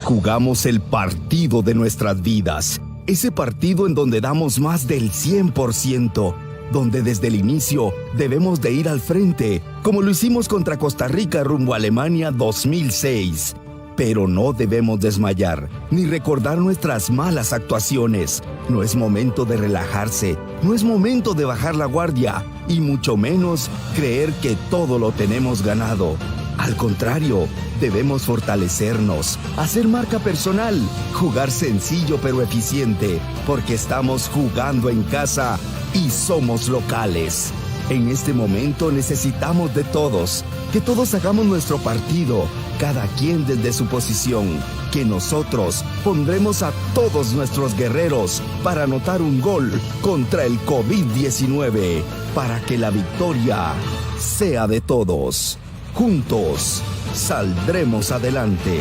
Jugamos el partido de nuestras vidas, ese partido en donde damos más del 100%, donde desde el inicio debemos de ir al frente, como lo hicimos contra Costa Rica rumbo a Alemania 2006. Pero no debemos desmayar, ni recordar nuestras malas actuaciones. No es momento de relajarse, no es momento de bajar la guardia, y mucho menos creer que todo lo tenemos ganado. Al contrario, debemos fortalecernos, hacer marca personal, jugar sencillo pero eficiente, porque estamos jugando en casa y somos locales. En este momento necesitamos de todos, que todos hagamos nuestro partido, cada quien desde su posición, que nosotros pondremos a todos nuestros guerreros para anotar un gol contra el COVID-19, para que la victoria sea de todos. Juntos saldremos adelante.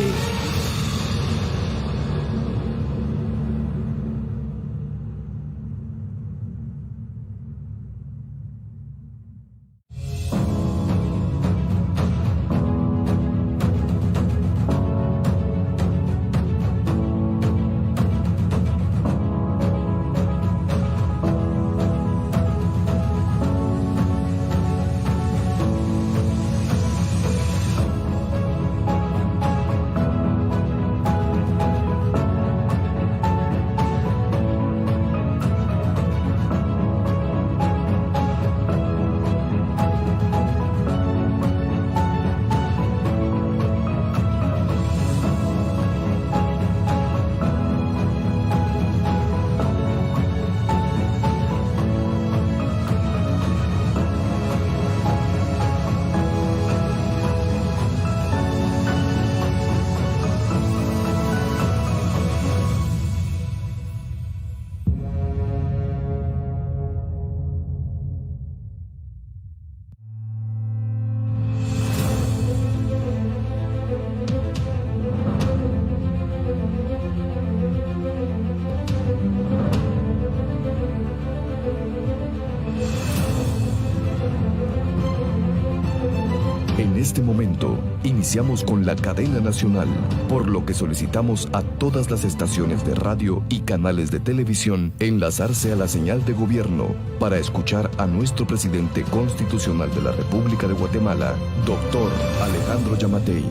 En este momento, iniciamos con la cadena nacional, por lo que solicitamos a todas las estaciones de radio y canales de televisión enlazarse a la señal de gobierno para escuchar a nuestro presidente constitucional de la República de Guatemala, Dr. Alejandro Yamatei.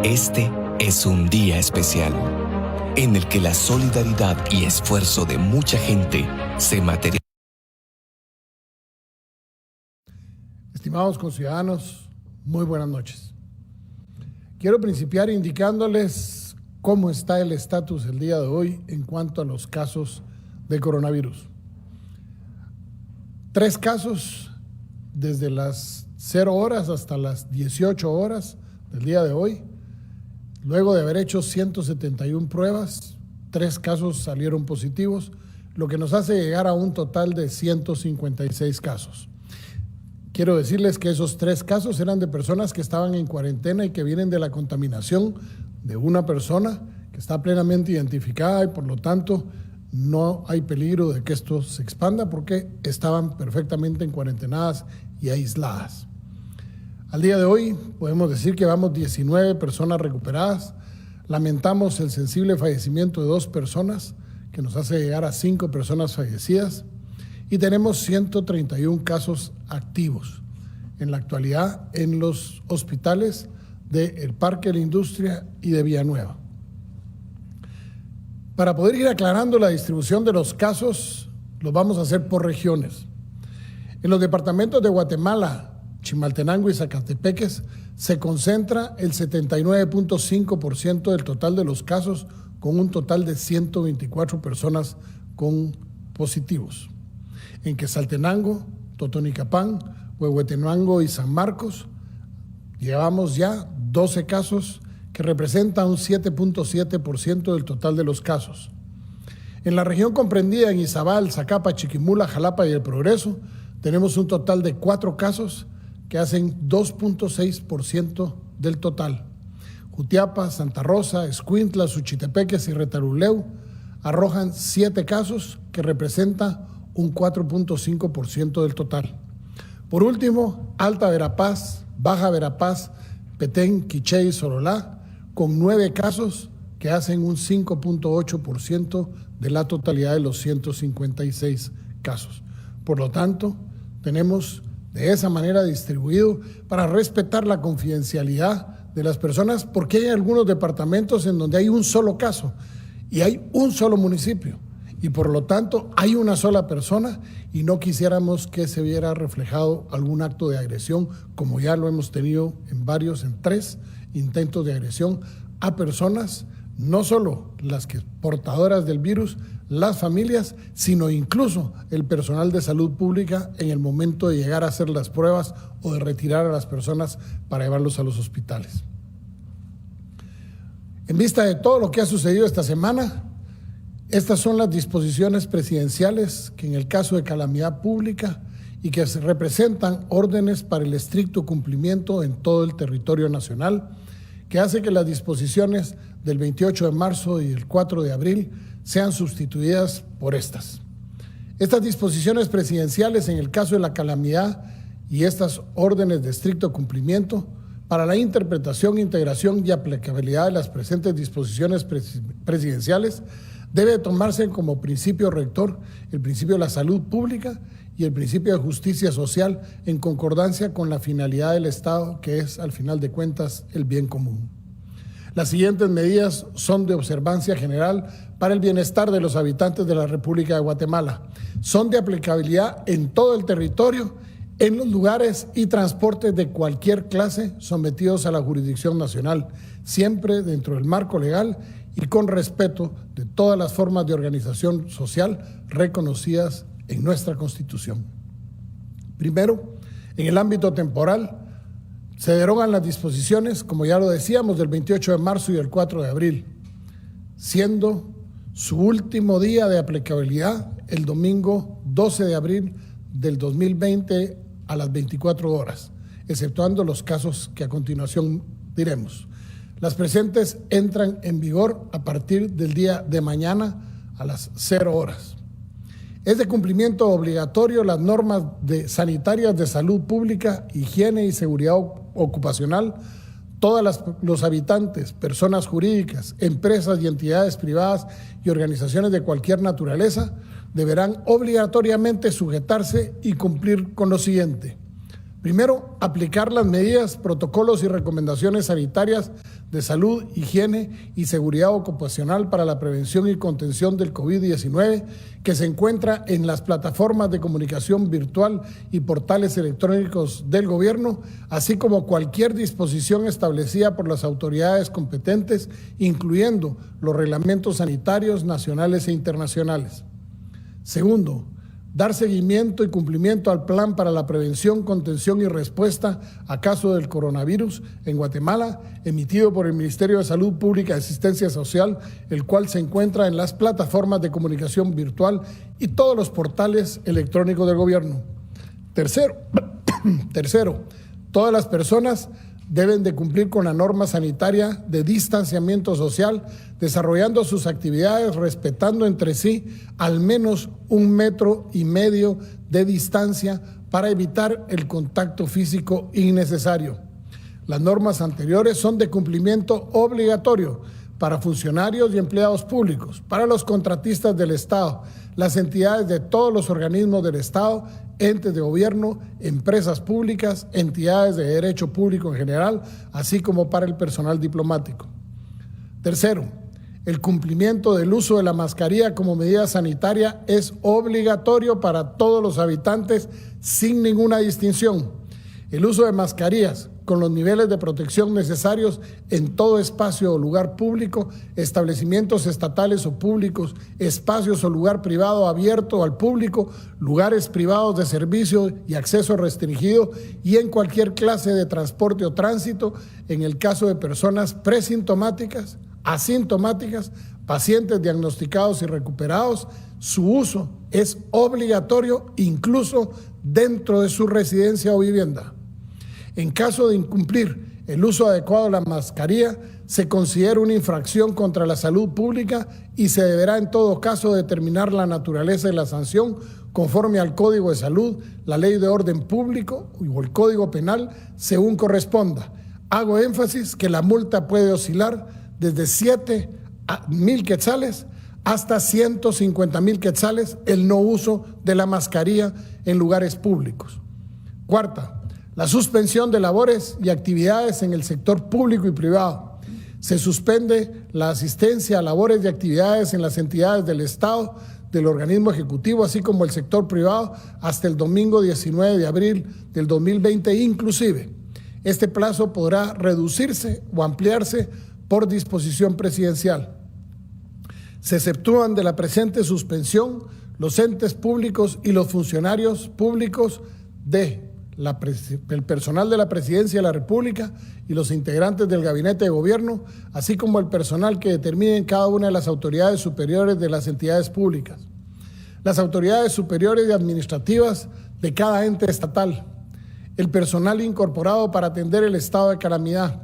Este es un día especial, en el que la solidaridad y esfuerzo de mucha gente se materializa. Estimados conciudadanos, muy buenas noches. Quiero principiar indicándoles cómo está el estatus el día de hoy en cuanto a los casos de coronavirus. 3 casos desde las 0 horas hasta las 18 horas del día de hoy. Luego de haber hecho 171 pruebas, 3 casos salieron positivos, lo que nos hace llegar a un total de 156 casos. Quiero decirles que esos 3 casos eran de personas que estaban en cuarentena y que vienen de la contaminación de una persona que está plenamente identificada y por lo tanto no hay peligro de que esto se expanda porque estaban perfectamente en cuarentenadas y aisladas. Al día de hoy podemos decir que vamos 19 personas recuperadas. Lamentamos el sensible fallecimiento de 2 personas, que nos hace llegar a 5 personas fallecidas, y tenemos 131 casos activos en la actualidad en los hospitales del Parque de la Industria y de Villanueva. Para poder ir aclarando la distribución de los casos, los vamos a hacer por regiones. En los departamentos de Guatemala, Chimaltenango y Zacatepeques se concentra el 79.5% del total de los casos, con un total de 124 personas con positivos. En Quetzaltenango, Totonicapán, Huehuetenango y San Marcos llevamos ya 12 casos que representan un 7.7% del total de los casos. En la región comprendida en Izabal, Zacapa, Chiquimula, Jalapa y El Progreso tenemos un total de 4 casos que hacen 2.6% del total. Jutiapa, Santa Rosa, Escuintla, Suchitepeques y Retaluleu arrojan 7 casos que representan un 4.5% del total. Por último, Alta Verapaz, Baja Verapaz, Petén, Quiché y Sololá, con 9 casos que hacen un 5.8% de la totalidad de los 156 casos. Por lo tanto, tenemos de esa manera distribuido para respetar la confidencialidad de las personas, porque hay algunos departamentos en donde hay un solo caso y hay un solo municipio y por lo tanto hay una sola persona y no quisiéramos que se viera reflejado algún acto de agresión, como ya lo hemos tenido en 3 intentos de agresión a personas, no solo las que portadoras del virus, las familias, sino incluso el personal de salud pública en el momento de llegar a hacer las pruebas o de retirar a las personas para llevarlos a los hospitales. En vista de todo lo que ha sucedido esta semana, estas son las disposiciones presidenciales que en el caso de calamidad pública y que representan órdenes para el estricto cumplimiento en todo el territorio nacional, que hace que las disposiciones del 28 de marzo y el 4 de abril sean sustituidas por estas. Estas disposiciones presidenciales en el caso de la calamidad y estas órdenes de estricto cumplimiento para la interpretación, integración y aplicabilidad de las presentes disposiciones presidenciales debe tomarse como principio rector el principio de la salud pública y el principio de justicia social en concordancia con la finalidad del Estado, que es, al final de cuentas, el bien común. Las siguientes medidas son de observancia general para el bienestar de los habitantes de la República de Guatemala. Son de aplicabilidad en todo el territorio, en los lugares y transportes de cualquier clase sometidos a la jurisdicción nacional, siempre dentro del marco legal y con respeto de todas las formas de organización social reconocidas en nuestra Constitución. Primero, en el ámbito temporal, se derogan las disposiciones, como ya lo decíamos, del 28 de marzo y el 4 de abril, siendo su último día de aplicabilidad el domingo 12 de abril del 2020 a las 24 horas, exceptuando los casos que a continuación diremos. Las presentes entran en vigor a partir del día de mañana a las 0 horas. Es de cumplimiento obligatorio las normas sanitarias de salud pública, higiene y seguridad ocupacional. Todos los habitantes, personas jurídicas, empresas y entidades privadas y organizaciones de cualquier naturaleza deberán obligatoriamente sujetarse y cumplir con lo siguiente. Primero, aplicar las medidas, protocolos y recomendaciones sanitarias de salud, higiene y seguridad ocupacional para la prevención y contención del COVID-19 que se encuentra en las plataformas de comunicación virtual y portales electrónicos del gobierno, así como cualquier disposición establecida por las autoridades competentes, incluyendo los reglamentos sanitarios nacionales e internacionales. Segundo, dar seguimiento y cumplimiento al plan para la prevención, contención y respuesta a caso del coronavirus en Guatemala, emitido por el Ministerio de Salud Pública y Asistencia Social, el cual se encuentra en las plataformas de comunicación virtual y todos los portales electrónicos del gobierno. Tercero, todas las personas deben de cumplir con la norma sanitaria de distanciamiento social, desarrollando sus actividades respetando entre sí al menos 1,5 metros de distancia para evitar el contacto físico innecesario. Las normas anteriores son de cumplimiento obligatorio para funcionarios y empleados públicos, para los contratistas del Estado, las entidades de todos los organismos del Estado, entes de gobierno, empresas públicas, entidades de derecho público en general, así como para el personal diplomático. Tercero, el cumplimiento del uso de la mascarilla como medida sanitaria es obligatorio para todos los habitantes sin ninguna distinción. El uso de mascarillas con los niveles de protección necesarios en todo espacio o lugar público, establecimientos estatales o públicos, espacios o lugar privado abierto al público, lugares privados de servicio y acceso restringido y en cualquier clase de transporte o tránsito, en el caso de personas presintomáticas, asintomáticas, pacientes diagnosticados y recuperados, su uso es obligatorio incluso dentro de su residencia o vivienda. En caso de incumplir el uso adecuado de la mascarilla, se considera una infracción contra la salud pública y se deberá en todo caso determinar la naturaleza de la sanción conforme al Código de Salud, la Ley de Orden Público o el Código Penal, según corresponda. Hago énfasis que la multa puede oscilar desde 7,000 quetzales hasta 150,000 quetzales el no uso de la mascarilla en lugares públicos. Cuarta, la suspensión de labores y actividades en el sector público y privado. Se suspende la asistencia a labores y actividades en las entidades del Estado, del organismo ejecutivo, así como el sector privado, hasta el domingo 19 de abril del 2020 inclusive. Este plazo podrá reducirse o ampliarse por disposición presidencial. Se exceptúan de la presente suspensión los entes públicos y los funcionarios públicos el personal de la Presidencia de la República y los integrantes del Gabinete de Gobierno, así como el personal que determinen cada una de las autoridades superiores de las entidades públicas, las autoridades superiores y administrativas de cada ente estatal, el personal incorporado para atender el estado de calamidad,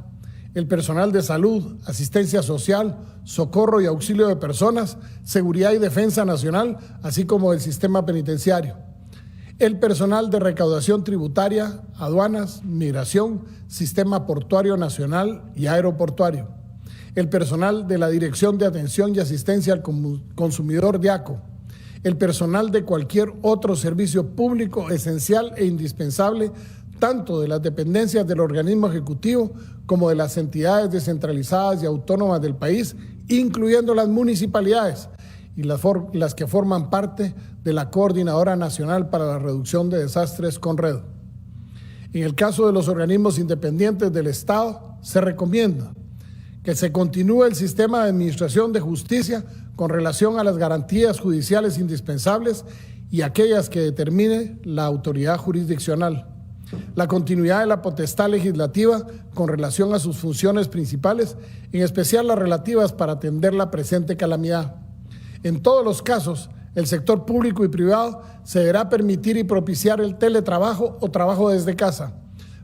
el personal de salud, asistencia social, socorro y auxilio de personas, seguridad y defensa nacional, así como el sistema penitenciario, el personal de recaudación tributaria, aduanas, migración, sistema portuario nacional y aeroportuario, el personal de la Dirección de Atención y Asistencia al Consumidor DIACO, el personal de cualquier otro servicio público esencial e indispensable, tanto de las dependencias del organismo ejecutivo como de las entidades descentralizadas y autónomas del país, incluyendo las municipalidades y las que forman parte de la Coordinadora Nacional para la Reducción de Desastres, CONRED. En el caso de los organismos independientes del Estado, se recomienda que se continúe el sistema de administración de justicia con relación a las garantías judiciales indispensables y aquellas que determine la autoridad jurisdiccional. La continuidad de la potestad legislativa con relación a sus funciones principales, en especial las relativas para atender la presente calamidad. En todos los casos, el sector público y privado se deberá permitir y propiciar el teletrabajo o trabajo desde casa,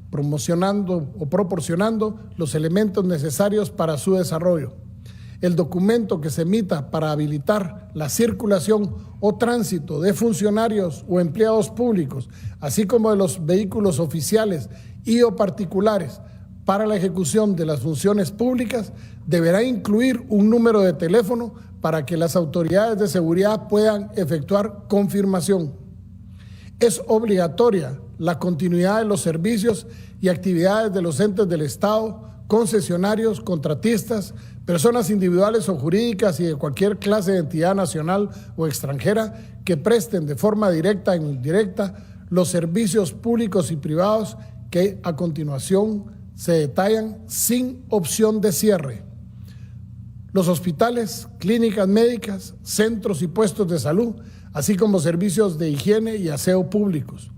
promocionando o proporcionando los elementos necesarios para su desarrollo. El documento que se emita para habilitar la circulación o tránsito de funcionarios o empleados públicos, así como de los vehículos oficiales y o particulares para la ejecución de las funciones públicas, deberá incluir un número de teléfono para que las autoridades de seguridad puedan efectuar confirmación. Es obligatoria la continuidad de los servicios y actividades de los entes del Estado, concesionarios, contratistas, personas individuales o jurídicas y de cualquier clase de entidad nacional o extranjera que presten de forma directa o indirecta los servicios públicos y privados que a continuación se detallan sin opción de cierre. Los hospitales, clínicas médicas, centros y puestos de salud, así como servicios de higiene y aseo públicos.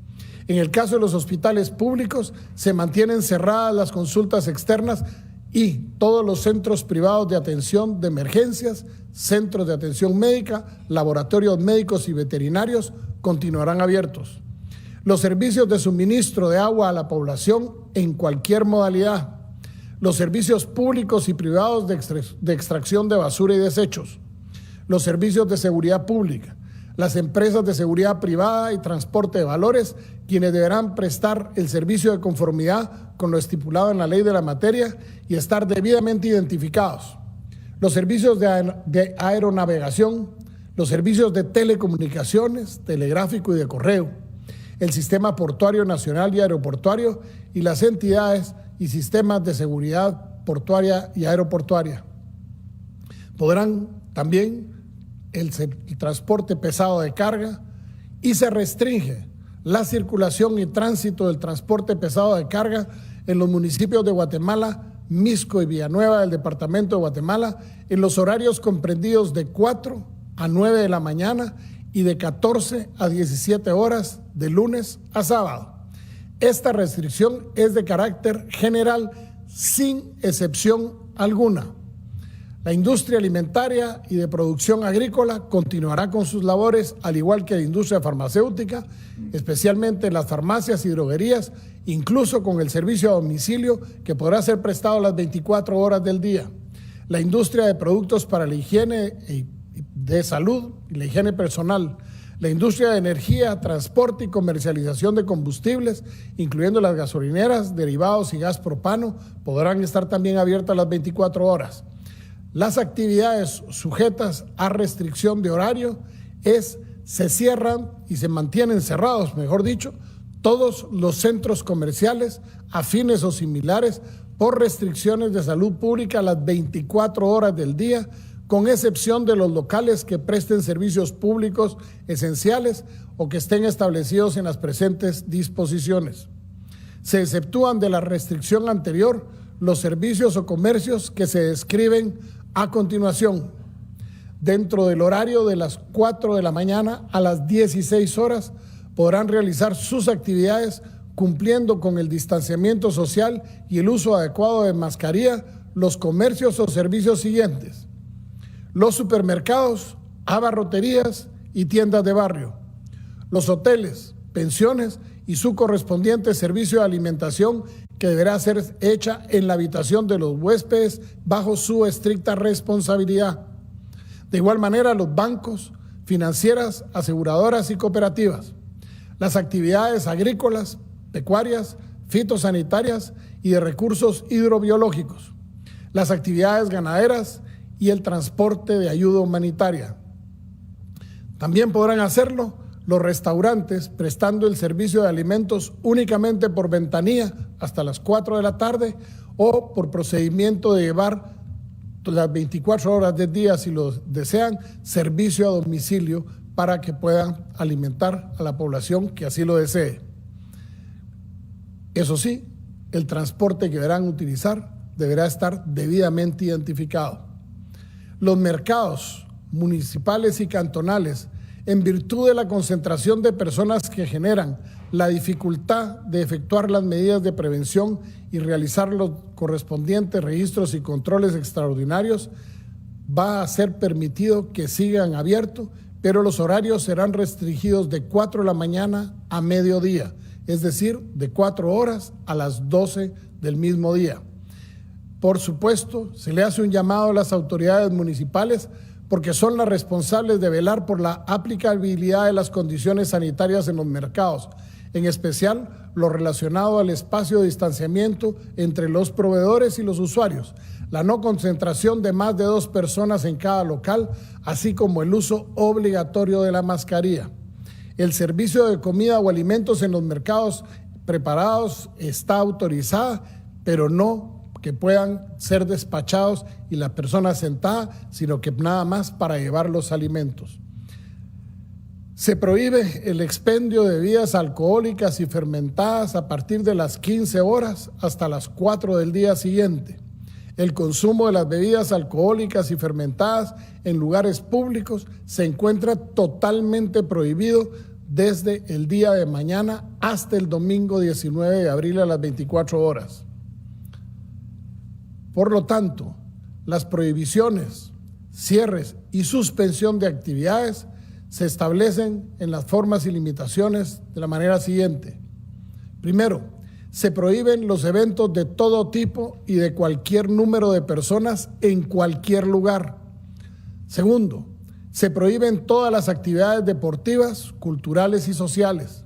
En el caso de los hospitales públicos, se mantienen cerradas las consultas externas y todos los centros privados de atención de emergencias, centros de atención médica, laboratorios médicos y veterinarios continuarán abiertos. Los servicios de suministro de agua a la población en cualquier modalidad. Los servicios públicos y privados de extracción de basura y desechos. Los servicios de seguridad pública. Las empresas de seguridad privada y transporte de valores, quienes deberán prestar el servicio de conformidad con lo estipulado en la ley de la materia y estar debidamente identificados. Los servicios de aeronavegación, los servicios de telecomunicaciones, telegráfico y de correo, el sistema portuario nacional y aeroportuario y las entidades y sistemas de seguridad portuaria y aeroportuaria. Podrán también el transporte pesado de carga y se restringe la circulación y tránsito del transporte pesado de carga en los municipios de Guatemala, Mixco y Villanueva del departamento de Guatemala en los horarios comprendidos de 4 a 9 de la mañana y de 14 a 17 horas de lunes a sábado. Esta restricción es de carácter general sin excepción alguna. La industria alimentaria y de producción agrícola continuará con sus labores, al igual que la industria farmacéutica, especialmente las farmacias y droguerías, incluso con el servicio a domicilio que podrá ser prestado las 24 horas del día. La industria de productos para la higiene de salud y la higiene personal, La industria de energía, transporte y comercialización de combustibles, incluyendo las gasolineras, derivados y gas propano, podrán estar también abiertas las 24 horas. Las actividades sujetas a restricción de horario se cierran y se mantienen cerrados, mejor dicho, todos los centros comerciales afines o similares por restricciones de salud pública las 24 horas del día, con excepción de los locales que presten servicios públicos esenciales o que estén establecidos en las presentes disposiciones. Se exceptúan de la restricción anterior los servicios o comercios que se describen a continuación. Dentro del horario de las 4 de la mañana a las 16 horas podrán realizar sus actividades cumpliendo con el distanciamiento social y el uso adecuado de mascarilla los comercios o servicios siguientes: los supermercados, abarroterías y tiendas de barrio, los hoteles, pensiones y su correspondiente servicio de alimentación que deberá ser hecha en la habitación de los huéspedes bajo su estricta responsabilidad. De igual manera, los bancos, financieras, aseguradoras y cooperativas, las actividades agrícolas, pecuarias, fitosanitarias y de recursos hidrobiológicos, las actividades ganaderas y el transporte de ayuda humanitaria. También podrán hacerlo los restaurantes prestando el servicio de alimentos únicamente por ventanilla hasta las 4 de la tarde o por procedimiento de llevar las 24 horas del día, si lo desean, servicio a domicilio para que puedan alimentar a la población que así lo desee. Eso sí, el transporte que deberán utilizar deberá estar debidamente identificado. Los mercados municipales y cantonales, en virtud de la concentración de personas que generan la dificultad de efectuar las medidas de prevención y realizar los correspondientes registros y controles extraordinarios, va a ser permitido que sigan abiertos, pero los horarios serán restringidos de 4 de la mañana a mediodía, es decir, de 4 horas a las 12 del mismo día. Por supuesto, se le hace un llamado a las autoridades municipales porque son las responsables de velar por la aplicabilidad de las condiciones sanitarias en los mercados, en especial lo relacionado al espacio de distanciamiento entre los proveedores y los usuarios, la no concentración de más de 2 personas en cada local, así como el uso obligatorio de la mascarilla. El servicio de comida o alimentos en los mercados preparados está autorizada, pero no que puedan ser despachados y la persona sentada, sino que nada más para llevar los alimentos. Se prohíbe el expendio de bebidas alcohólicas y fermentadas a partir de las 15 horas hasta las 4 del día siguiente. El consumo de las bebidas alcohólicas y fermentadas en lugares públicos se encuentra totalmente prohibido desde el día de mañana hasta el domingo 19 de abril a las 24 horas. Por lo tanto, las prohibiciones, cierres y suspensión de actividades se establecen en las formas y limitaciones de la manera siguiente. Primero, se prohíben los eventos de todo tipo y de cualquier número de personas en cualquier lugar. Segundo, se prohíben todas las actividades deportivas, culturales y sociales.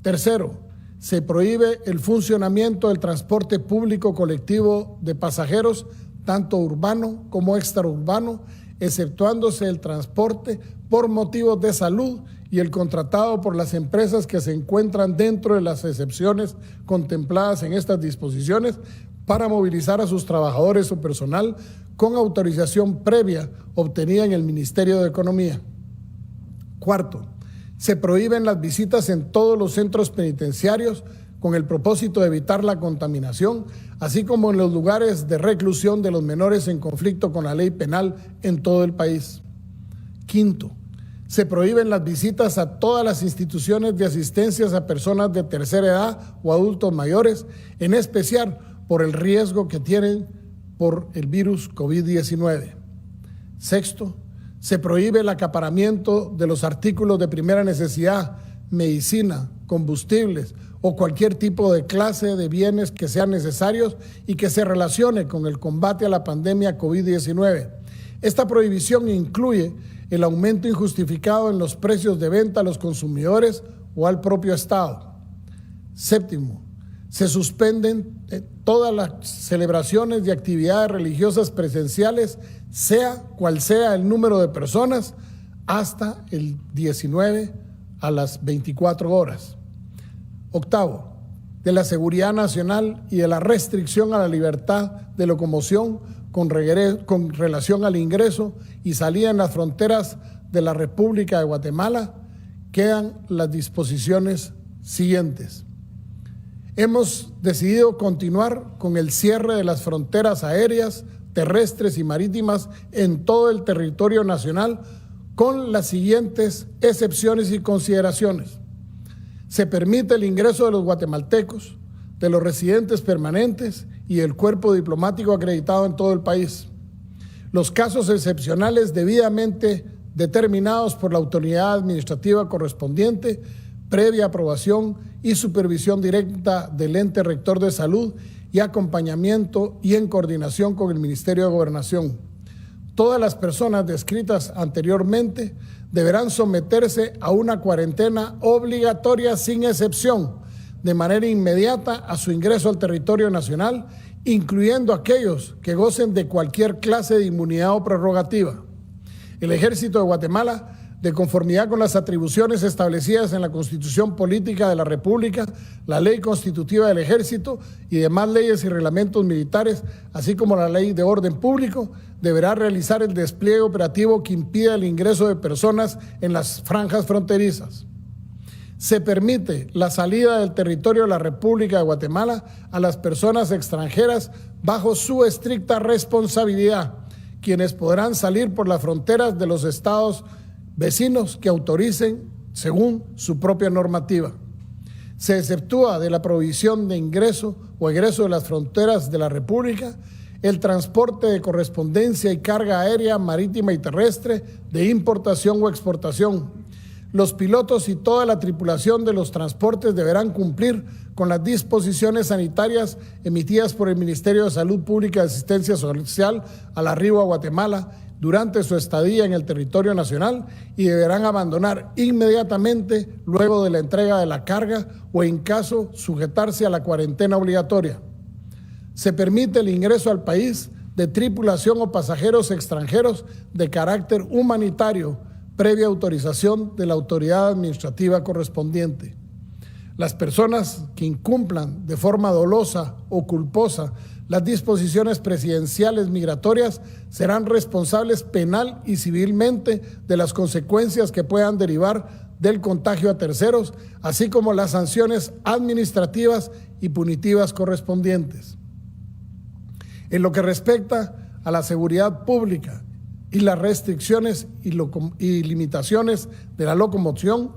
Tercero, se prohíbe el funcionamiento del transporte público colectivo de pasajeros, tanto urbano como extraurbano, exceptuándose el transporte por motivos de salud y el contratado por las empresas que se encuentran dentro de las excepciones contempladas en estas disposiciones para movilizar a sus trabajadores o personal con autorización previa obtenida en el Ministerio de Economía. Cuarto, se prohíben las visitas en todos los centros penitenciarios con el propósito de evitar la contaminación, así como en los lugares de reclusión de los menores en conflicto con la ley penal en todo el país. Quinto, se prohíben las visitas a todas las instituciones de asistencia a personas de tercera edad o adultos mayores, en especial por el riesgo que tienen por el virus COVID-19. Sexto, se prohíbe el acaparamiento de los artículos de primera necesidad, medicina, combustibles o cualquier tipo de clase de bienes que sean necesarios y que se relacione con el combate a la pandemia COVID-19. Esta prohibición incluye el aumento injustificado en los precios de venta a los consumidores o al propio Estado. Séptimo, se suspenden todas las celebraciones y actividades religiosas presenciales, sea cual sea el número de personas, hasta el 19 a las 24 horas. Octavo, de la seguridad nacional y de la restricción a la libertad de locomoción con relación al ingreso y salida en las fronteras de la República de Guatemala, quedan las disposiciones siguientes. Hemos decidido continuar con el cierre de las fronteras aéreas, terrestres y marítimas en todo el territorio nacional con las siguientes excepciones y consideraciones. Se permite el ingreso de los guatemaltecos, de los residentes permanentes y el cuerpo diplomático acreditado en todo el país. Los casos excepcionales debidamente determinados por la autoridad administrativa correspondiente, previa aprobación y supervisión directa del ente rector de salud y acompañamiento y en coordinación con el Ministerio de Gobernación. Todas las personas descritas anteriormente deberán someterse a una cuarentena obligatoria sin excepción, de manera inmediata a su ingreso al territorio nacional, incluyendo aquellos que gocen de cualquier clase de inmunidad o prerrogativa. El Ejército de Guatemala, de conformidad con las atribuciones establecidas en la Constitución Política de la República, la Ley Constitutiva del Ejército y demás leyes y reglamentos militares, así como la Ley de Orden Público, deberá realizar el despliegue operativo que impida el ingreso de personas en las franjas fronterizas. Se permite la salida del territorio de la República de Guatemala a las personas extranjeras bajo su estricta responsabilidad, quienes podrán salir por las fronteras de los estados vecinos que autoricen según su propia normativa. Se exceptúa de la prohibición de ingreso o egreso de las fronteras de la República el transporte de correspondencia y carga aérea, marítima y terrestre, de importación o exportación. Los pilotos y toda la tripulación de los transportes deberán cumplir con las disposiciones sanitarias emitidas por el Ministerio de Salud Pública y Asistencia Social al arribo a Guatemala durante su estadía en el territorio nacional y deberán abandonar inmediatamente luego de la entrega de la carga o en caso sujetarse a la cuarentena obligatoria. Se permite el ingreso al país de tripulación o pasajeros extranjeros de carácter humanitario, previa autorización de la autoridad administrativa correspondiente. Las personas que incumplan de forma dolosa o culposa las disposiciones presidenciales migratorias serán responsables penal y civilmente de las consecuencias que puedan derivar del contagio a terceros, así como las sanciones administrativas y punitivas correspondientes. En lo que respecta a la seguridad pública y las restricciones y limitaciones de la locomoción,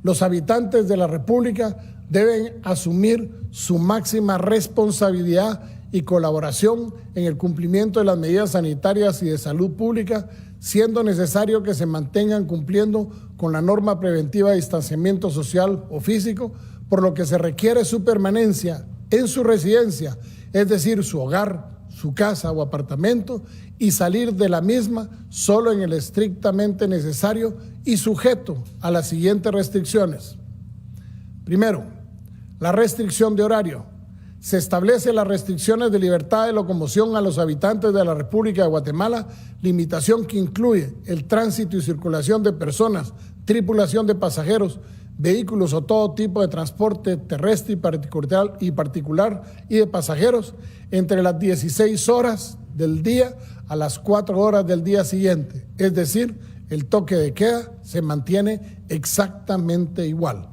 los habitantes de la República deben asumir su máxima responsabilidad y colaboración en el cumplimiento de las medidas sanitarias y de salud pública, siendo necesario que se mantengan cumpliendo con la norma preventiva de distanciamiento social o físico, por lo que se requiere su permanencia en su residencia, es decir, su hogar, su casa o apartamento, y salir de la misma solo en el estrictamente necesario y sujeto a las siguientes restricciones. Primero, la restricción de horario. Se establece las restricciones de libertad de locomoción a los habitantes de la República de Guatemala, limitación que incluye el tránsito y circulación de personas, tripulación de pasajeros, vehículos o todo tipo de transporte terrestre y particular y de pasajeros entre las 16 horas del día a las 4 horas del día siguiente. Es decir, el toque de queda se mantiene exactamente igual.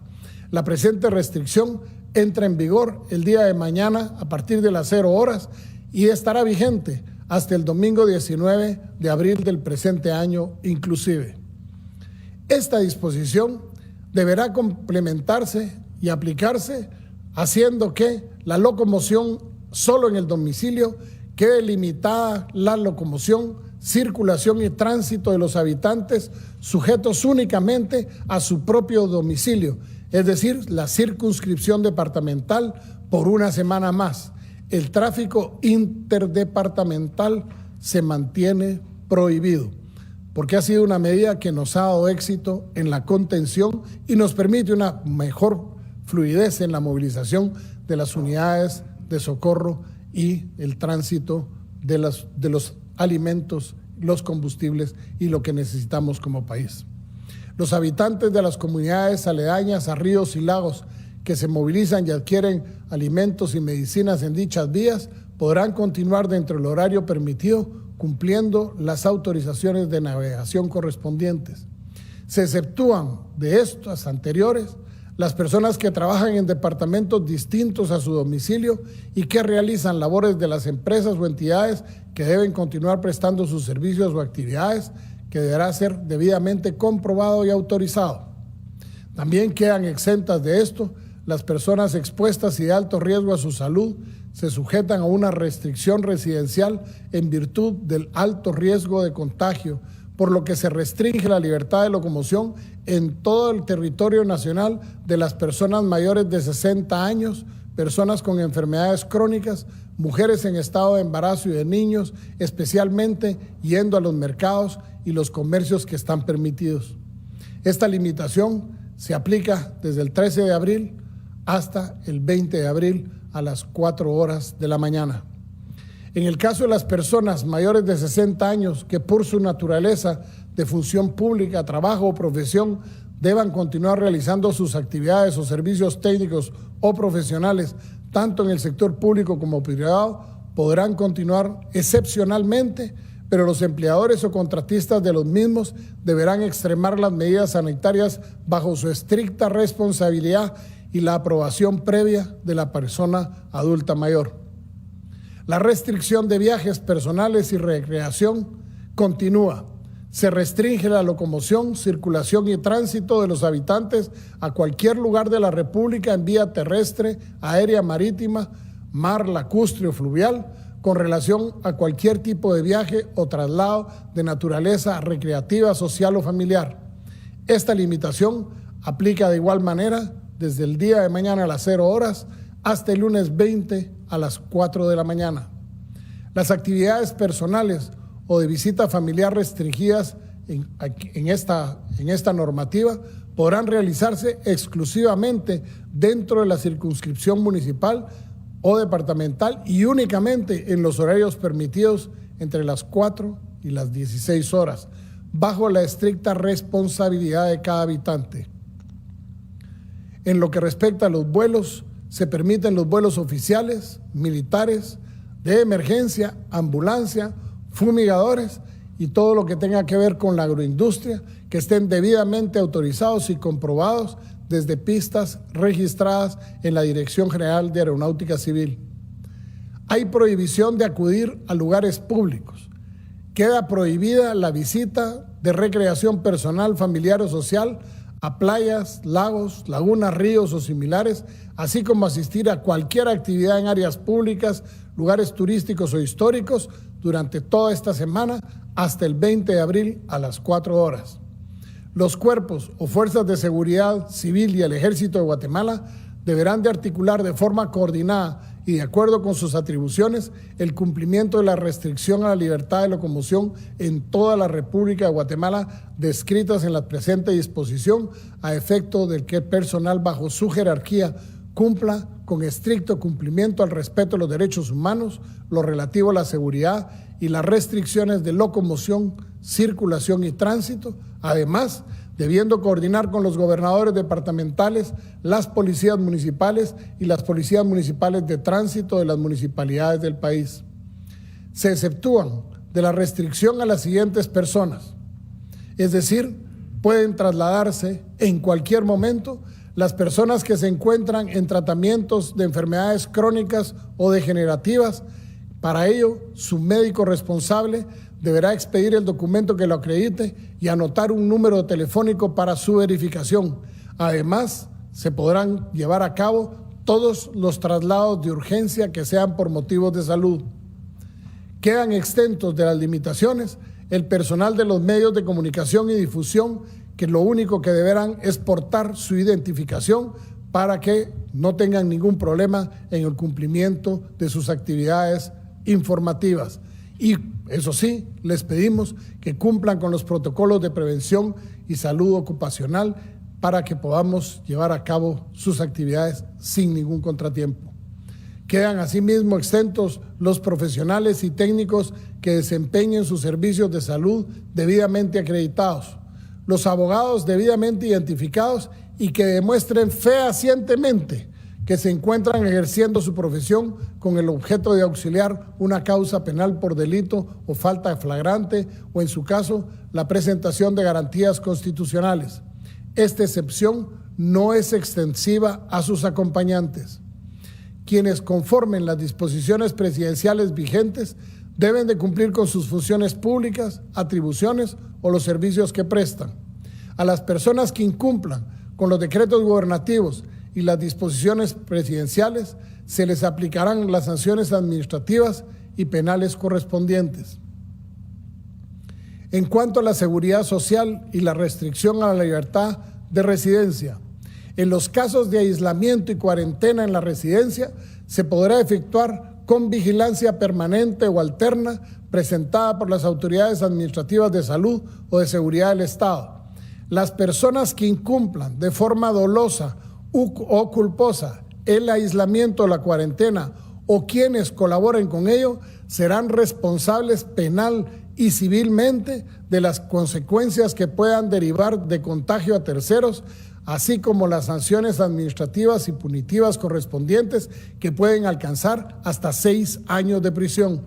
La presente restricción entra en vigor el día de mañana a partir de las 0 horas y estará vigente hasta el domingo 19 de abril del presente año inclusive. Esta disposición deberá complementarse y aplicarse haciendo que la locomoción solo en el domicilio quede limitada la locomoción, circulación y tránsito de los habitantes sujetos únicamente a su propio domicilio, es decir, la circunscripción departamental por una semana más. El tráfico interdepartamental se mantiene prohibido. porque ha sido una medida que nos ha dado éxito en la contención y nos permite una mejor fluidez en la movilización de las unidades de socorro y el tránsito de los alimentos, los combustibles y lo que necesitamos como país. Los habitantes de las comunidades aledañas a ríos y lagos que se movilizan y adquieren alimentos y medicinas en dichas vías podrán continuar dentro del horario permitido, cumpliendo las autorizaciones de navegación correspondientes. Se exceptúan de estas anteriores las personas que trabajan en departamentos distintos a su domicilio y que realizan labores de las empresas o entidades que deben continuar prestando sus servicios o actividades, que deberá ser debidamente comprobado y autorizado. También quedan exentas de esto las personas expuestas y de alto riesgo a su salud, se sujetan a una restricción residencial en virtud del alto riesgo de contagio, por lo que se restringe la libertad de locomoción en todo el territorio nacional de las personas mayores de 60 años, personas con enfermedades crónicas, mujeres en estado de embarazo y de niños, especialmente yendo a los mercados y los comercios que están permitidos. Esta limitación se aplica desde el 13 de abril hasta el 20 de abril a las 4 horas de la mañana. En el caso de las personas mayores de 60 años que por su naturaleza de función pública, trabajo o profesión deban continuar realizando sus actividades o servicios técnicos o profesionales, tanto en el sector público como privado, podrán continuar excepcionalmente, pero los empleadores o contratistas de los mismos deberán extremar las medidas sanitarias bajo su estricta responsabilidad y la aprobación previa de la persona adulta mayor. La restricción de viajes personales y recreación continúa. Se restringe la locomoción, circulación y tránsito de los habitantes a cualquier lugar de la República en vía terrestre, aérea, marítima, mar, lacustre o fluvial, con relación a cualquier tipo de viaje o traslado de naturaleza recreativa, social o familiar. Esta limitación aplica de igual manera desde el día de mañana a las 0 horas hasta el lunes 20 a las 4 de la mañana. Las actividades personales o de visita familiar restringidas en esta normativa podrán realizarse exclusivamente dentro de la circunscripción municipal o departamental y únicamente en los horarios permitidos entre las 4 y las 16 horas, bajo la estricta responsabilidad de cada habitante. En lo que respecta a los vuelos, se permiten los vuelos oficiales, militares, de emergencia, ambulancia, fumigadores y todo lo que tenga que ver con la agroindustria, que estén debidamente autorizados y comprobados desde pistas registradas en la Dirección General de Aeronáutica Civil. Hay prohibición de acudir a lugares públicos. Queda prohibida la visita de recreación personal, familiar o social a playas, lagos, lagunas, ríos o similares, así como asistir a cualquier actividad en áreas públicas, lugares turísticos o históricos durante toda esta semana hasta el 20 de abril a las 4 horas. Los cuerpos o fuerzas de seguridad civil y el Ejército de Guatemala deberán de articular de forma coordinada y de acuerdo con sus atribuciones el cumplimiento de la restricción a la libertad de locomoción en toda la República de Guatemala descritas en la presente disposición, a efecto de que el personal bajo su jerarquía cumpla con estricto cumplimiento al respeto de los derechos humanos, lo relativo a la seguridad y las restricciones de locomoción, circulación y tránsito, además debiendo coordinar con los gobernadores departamentales, las policías municipales y las policías municipales de tránsito de las municipalidades del país. Se exceptúan de la restricción a las siguientes personas, es decir, pueden trasladarse en cualquier momento las personas que se encuentran en tratamientos de enfermedades crónicas o degenerativas. Para ello, su médico responsable deberá expedir el documento que lo acredite y anotar un número telefónico para su verificación. Además, se podrán llevar a cabo todos los traslados de urgencia que sean por motivos de salud. Quedan exentos de las limitaciones el personal de los medios de comunicación y difusión, que lo único que deberán es portar su identificación para que no tengan ningún problema en el cumplimiento de sus actividades informativas. Y eso sí, les pedimos que cumplan con los protocolos de prevención y salud ocupacional para que podamos llevar a cabo sus actividades sin ningún contratiempo. Quedan asimismo exentos los profesionales y técnicos que desempeñen sus servicios de salud debidamente acreditados, los abogados debidamente identificados y que demuestren fehacientemente que se encuentran ejerciendo su profesión con el objeto de auxiliar una causa penal por delito o falta flagrante o, en su caso, la presentación de garantías constitucionales. Esta excepción no es extensiva a sus acompañantes. Quienes conformen las disposiciones presidenciales vigentes deben de cumplir con sus funciones públicas, atribuciones o los servicios que prestan. A las personas que incumplan con los decretos gubernativos y las disposiciones presidenciales se les aplicarán las sanciones administrativas y penales correspondientes. En cuanto a la seguridad social y la restricción a la libertad de residencia, en los casos de aislamiento y cuarentena en la residencia se podrá efectuar con vigilancia permanente o alterna presentada por las autoridades administrativas de salud o de seguridad del Estado. Las personas que incumplan de forma dolosa o culposa el aislamiento o la cuarentena o quienes colaboren con ello serán responsables penal y civilmente de las consecuencias que puedan derivar de contagio a terceros, así como las sanciones administrativas y punitivas correspondientes que pueden alcanzar hasta 6 años de prisión.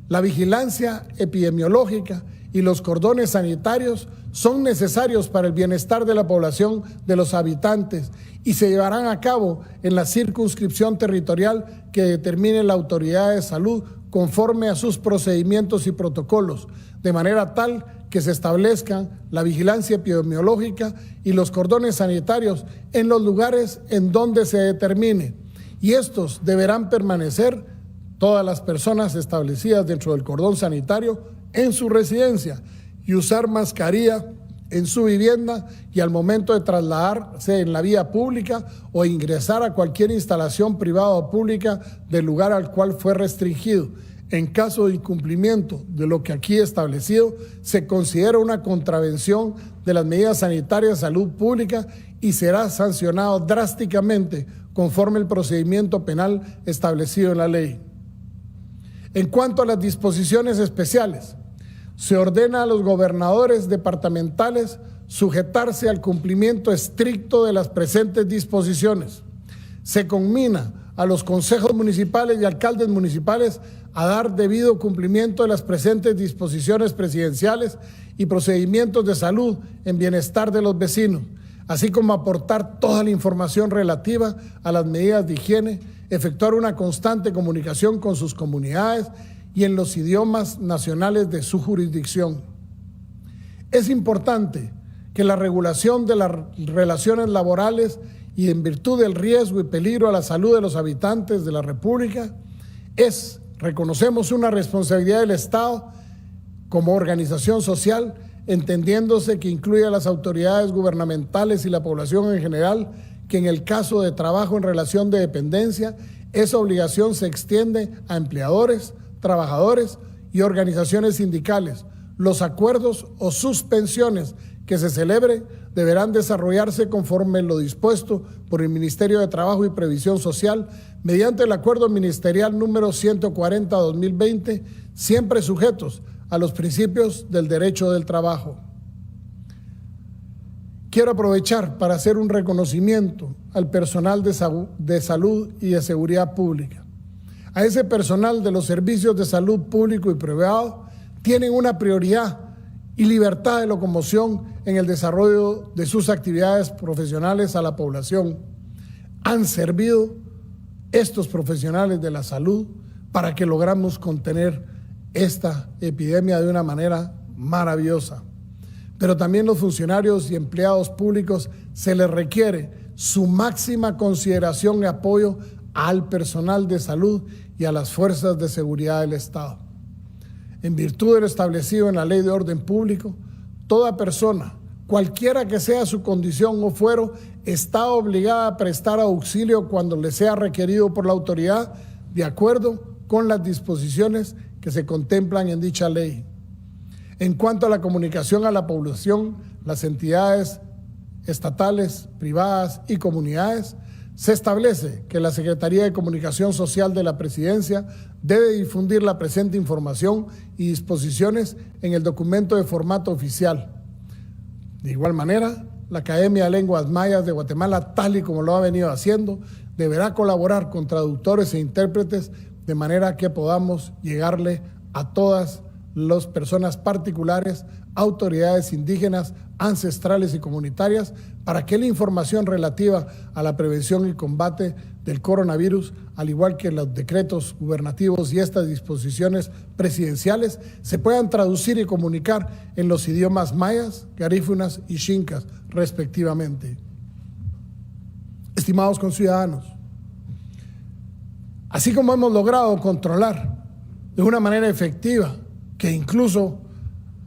La vigilancia epidemiológica y los cordones sanitarios son necesarios para el bienestar de la población de los habitantes y se llevarán a cabo en la circunscripción territorial que determine la autoridad de salud conforme a sus procedimientos y protocolos, de manera tal que se establezcan la vigilancia epidemiológica y los cordones sanitarios en los lugares en donde se determine, y estos deberán permanecer todas las personas establecidas dentro del cordón sanitario en su residencia y usar mascarilla en su vivienda y al momento de trasladarse en la vía pública o ingresar a cualquier instalación privada o pública del lugar al cual fue restringido. En caso de incumplimiento de lo que aquí establecido, se considera una contravención de las medidas sanitarias de salud pública y será sancionado drásticamente conforme el procedimiento penal establecido en la ley. En cuanto a las disposiciones especiales, se ordena a los gobernadores departamentales sujetarse al cumplimiento estricto de las presentes disposiciones. Se conmina a los consejos municipales y alcaldes municipales a dar debido cumplimiento de las presentes disposiciones presidenciales y procedimientos de salud en bienestar de los vecinos, así como aportar toda la información relativa a las medidas de higiene, efectuar una constante comunicación con sus comunidades y en los idiomas nacionales de su jurisdicción. Es importante que la regulación de las relaciones laborales y en virtud del riesgo y peligro a la salud de los habitantes de la República reconocemos una responsabilidad del Estado como organización social, entendiéndose que incluye a las autoridades gubernamentales y la población en general, que en el caso de trabajo en relación de dependencia, esa obligación se extiende a empleadores, trabajadores y organizaciones sindicales. Los acuerdos o suspensiones que se celebren deberán desarrollarse conforme lo dispuesto por el Ministerio de Trabajo y Previsión Social mediante el Acuerdo Ministerial número 140/2020, siempre sujetos a los principios del derecho del trabajo. Quiero aprovechar para hacer un reconocimiento al personal de salud y de seguridad pública. A ese personal de los servicios de salud público y privado tienen una prioridad y libertad de locomoción en el desarrollo de sus actividades profesionales a la población. Han servido estos profesionales de la salud para que logramos contener esta epidemia de una manera maravillosa. Pero también los funcionarios y empleados públicos se les requiere su máxima consideración y apoyo al personal de salud y a las fuerzas de seguridad del Estado. En virtud de lo establecido en la Ley de Orden Público, toda persona, cualquiera que sea su condición o fuero, está obligada a prestar auxilio cuando le sea requerido por la autoridad, de acuerdo con las disposiciones que se contemplan en dicha ley. En cuanto a la comunicación a la población, las entidades estatales, privadas y comunidades, se establece que la Secretaría de Comunicación Social de la Presidencia debe difundir la presente información y disposiciones en el documento de formato oficial. De igual manera, la Academia de Lenguas Mayas de Guatemala, tal y como lo ha venido haciendo, deberá colaborar con traductores e intérpretes de manera que podamos llegarle a todas las personas particulares, autoridades indígenas, ancestrales y comunitarias, para que la información relativa a la prevención y combate del coronavirus, al igual que los decretos gubernativos y estas disposiciones presidenciales, se puedan traducir y comunicar en los idiomas mayas, garífunas y xincas, respectivamente. Estimados conciudadanos, así como hemos logrado controlar de una manera efectiva, que incluso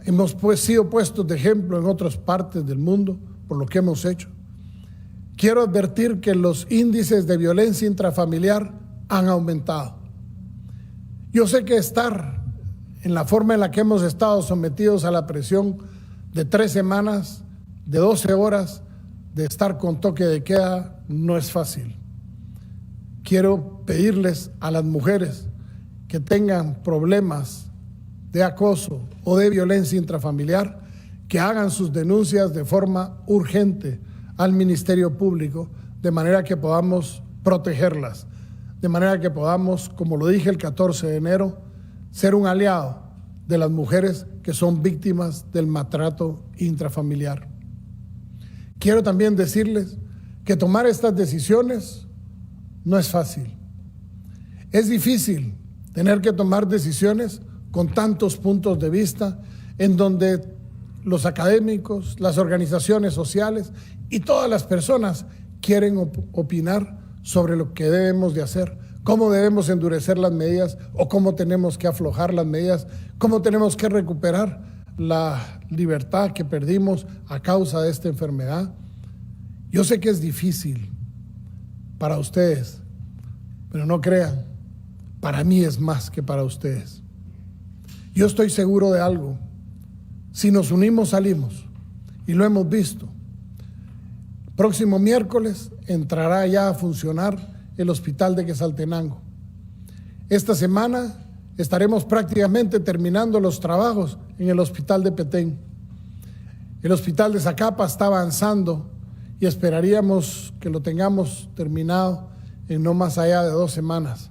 hemos sido puestos de ejemplo en otras partes del mundo por lo que hemos hecho, quiero advertir que los índices de violencia intrafamiliar han aumentado. Yo sé que estar en la forma en la que hemos estado sometidos a la presión de 3 semanas, de 12 horas, de estar con toque de queda, no es fácil. Quiero pedirles a las mujeres que tengan problemas de acoso o de violencia intrafamiliar, que hagan sus denuncias de forma urgente al Ministerio Público, de manera que podamos protegerlas, de manera que podamos, como lo dije el 14 de enero, ser un aliado de las mujeres que son víctimas del maltrato intrafamiliar. Quiero también decirles que tomar estas decisiones no es fácil. Es difícil tener que tomar decisiones con tantos puntos de vista, en donde los académicos, las organizaciones sociales y todas las personas quieren opinar sobre lo que debemos de hacer, cómo debemos endurecer las medidas o cómo tenemos que aflojar las medidas, cómo tenemos que recuperar la libertad que perdimos a causa de esta enfermedad. Yo sé que es difícil para ustedes, pero no crean, para mí es más que para ustedes. Yo estoy seguro de algo: si nos unimos, salimos, y lo hemos visto. Próximo miércoles entrará ya a funcionar el hospital de Quetzaltenango. Esta semana estaremos prácticamente terminando los trabajos en el hospital de Petén. El hospital de Zacapa está avanzando y esperaríamos que lo tengamos terminado en no más allá de 2 semanas.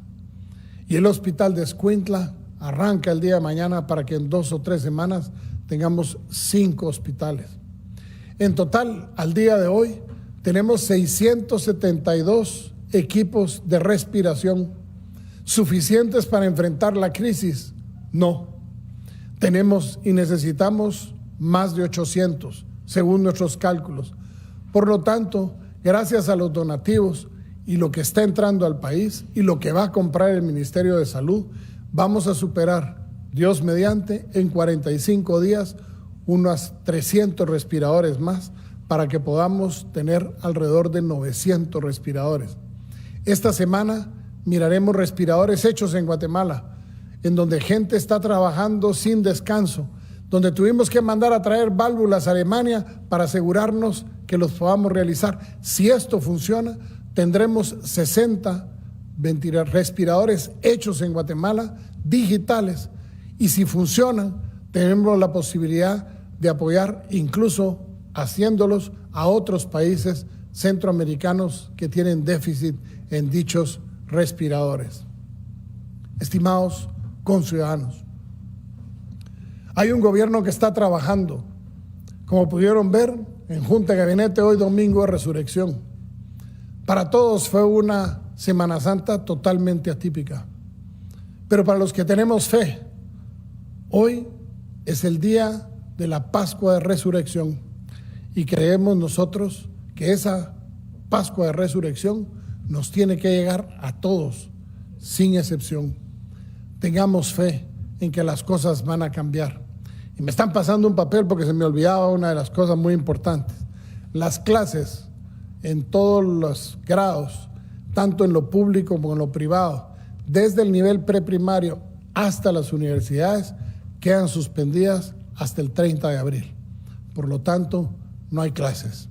Y el hospital de Escuintla arranca el día de mañana para que en 2 o 3 semanas tengamos 5 hospitales. En total, al día de hoy, tenemos 672 equipos de respiración. ¿Suficientes para enfrentar la crisis? No. Tenemos y necesitamos más de 800, según nuestros cálculos. Por lo tanto, gracias a los donativos y lo que está entrando al país y lo que va a comprar el Ministerio de Salud, vamos a superar, Dios mediante, en 45 días unos 300 respiradores más para que podamos tener alrededor de 900 respiradores. Esta semana miraremos respiradores hechos en Guatemala, en donde gente está trabajando sin descanso, donde tuvimos que mandar a traer válvulas a Alemania para asegurarnos que los podamos realizar. Si esto funciona, tendremos 60 respiradores hechos en Guatemala, digitales, y si funcionan, tenemos la posibilidad de apoyar, incluso haciéndolos a otros países centroamericanos que tienen déficit en dichos respiradores. Estimados conciudadanos, hay un gobierno que está trabajando, como pudieron ver en Junta de Gabinete hoy domingo de Resurrección. Para todos fue una Semana Santa totalmente atípica, pero para los que tenemos fe, hoy es el día de la Pascua de Resurrección y creemos nosotros que esa Pascua de Resurrección nos tiene que llegar a todos, sin excepción. Tengamos fe en que las cosas van a cambiar. Y me están pasando un papel porque se me olvidaba una de las cosas muy importantes. Las clases en todos los grados, tanto en lo público como en lo privado, desde el nivel preprimario hasta las universidades quedan suspendidas hasta el 30 de abril. Por lo tanto, no hay clases.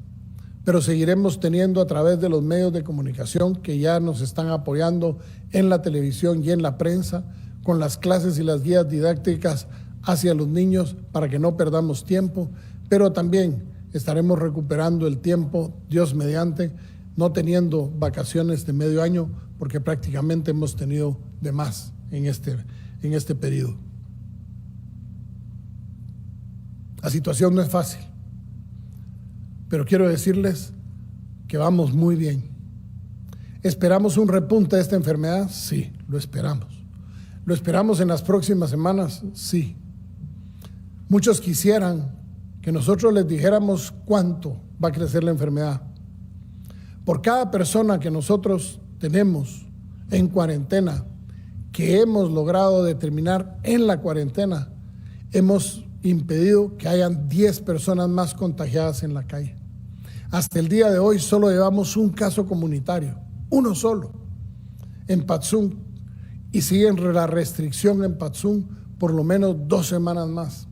Pero seguiremos teniendo a través de los medios de comunicación que ya nos están apoyando en la televisión y en la prensa, con las clases y las guías didácticas hacia los niños para que no perdamos tiempo, pero también estaremos recuperando el tiempo, Dios mediante, no teniendo vacaciones de medio año, porque prácticamente hemos tenido de más en este periodo. La situación no es fácil, pero quiero decirles que vamos muy bien. ¿Esperamos un repunte de esta enfermedad? Sí, lo esperamos. ¿Lo esperamos en las próximas semanas? Sí. Muchos quisieran que nosotros les dijéramos cuánto va a crecer la enfermedad. Por cada persona que nosotros tenemos en cuarentena, que hemos logrado determinar en la cuarentena, hemos impedido que hayan 10 personas más contagiadas en la calle. Hasta el día de hoy solo llevamos un caso comunitario, uno solo, en Patzún, y sigue la restricción en Patzún por lo menos 2 semanas más,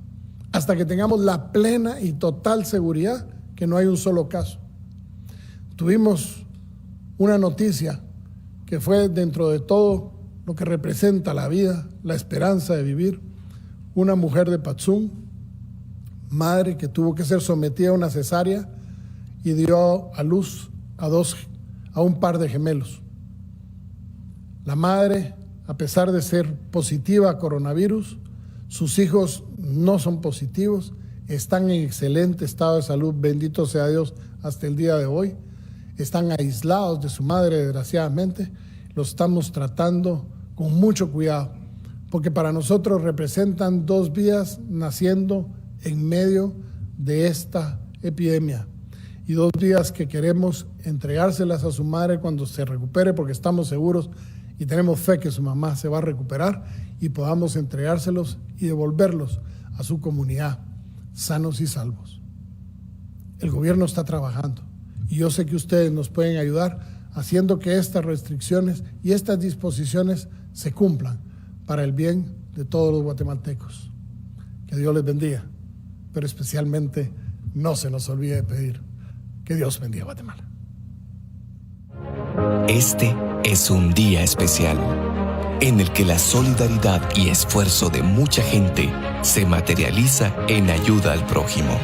hasta que tengamos la plena y total seguridad que no hay un solo caso. Tuvimos una noticia que fue, dentro de todo lo que representa la vida, la esperanza de vivir, una mujer de Patzún, madre que tuvo que ser sometida a una cesárea y dio a luz a un par de gemelos. La madre, a pesar de ser positiva a coronavirus, sus hijos no son positivos, están en excelente estado de salud, bendito sea Dios, hasta el día de hoy. Están aislados de su madre, desgraciadamente. Los estamos tratando con mucho cuidado, porque para nosotros representan 2 vidas naciendo en medio de esta epidemia, y 2 vidas que queremos entregárselas a su madre cuando se recupere, porque estamos seguros y tenemos fe que su mamá se va a recuperar y podamos entregárselos y devolverlos a su comunidad sanos y salvos. El gobierno está trabajando y yo sé que ustedes nos pueden ayudar haciendo que estas restricciones y estas disposiciones se cumplan para el bien de todos los guatemaltecos. Que Dios les bendiga, pero especialmente no se nos olvide de pedir que Dios bendiga a Guatemala. Este es un día especial en el que la solidaridad y esfuerzo de mucha gente se materializa en ayuda al prójimo.